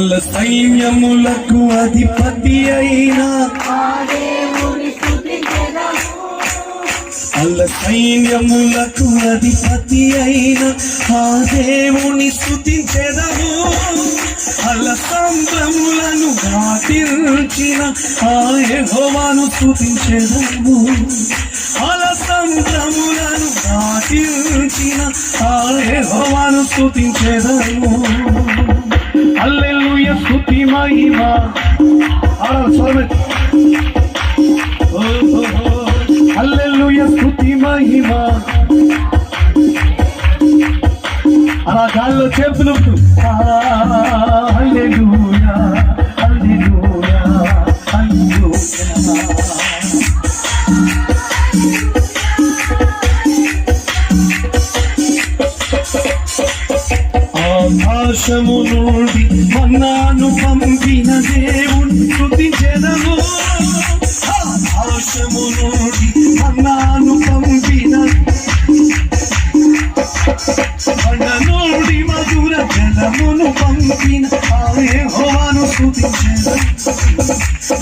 అల్ల సైన్యములకు అధిపతి అయినా అల్ల సైన్యములకు అధిపతి అయిన ఆ దేవుని స్తుతించెదము అల్ల సంద్రములను దాటించిన ఆ యెహోవాను స్తుతించెదము అల్ల సంద్రములను దాటించిన ఆ యెహోవాను స్తుతించెదము హల్లెలూయా స్తుతి మహిమ హల్లెలూయా స్తుతి మహిమ అలా గాల్లో చేతులు హల్లెలూయా హల్లెలూయా హల్లెలూయా ఆకాశము నుండి మన్నాను పంపిన దేవుని స్తుతించెదము ఆకాశము నుండి మన్నాను పంపిన బండ నుండి మధుర జలమును పంపిన ఆ యెహోవాను స్తుతించెదము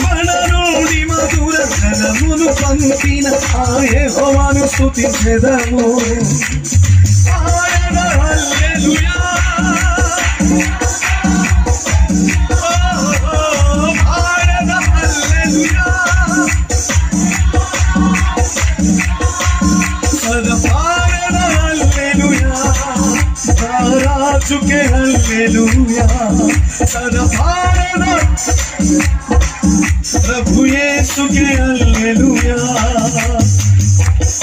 బండ నుండి మధుర జలమును పంపిన ఆ యెహోవాను స్తుతించెదము హల్లెలూయా రాజుకే హల్లెలూయా సదపారణ ప్రభు యేసుకే హల్లెలూయా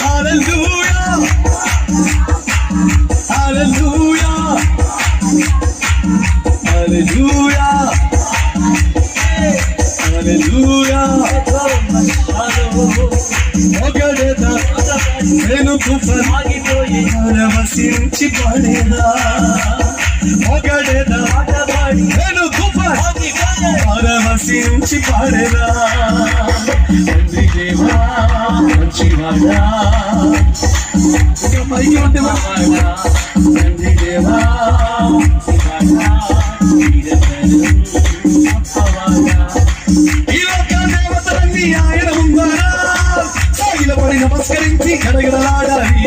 హల్లెలూయా హల్లెలూయా హల్లెలూయా హల్లెలూయా మొగడేదా నేను తుఫాగిపోయి పరవశించి పడేదా మొగడేదా నేను తుఫాగి పరవశించి పడేదా తండ్రి దేవా మంచివాడా పైకి ఉంటే తండ్రి దేవా ఈ లోక దేవతలన్నీ ఆయన ముందరా సాగిలపడి నమస్కరించి గడగడలాడాలి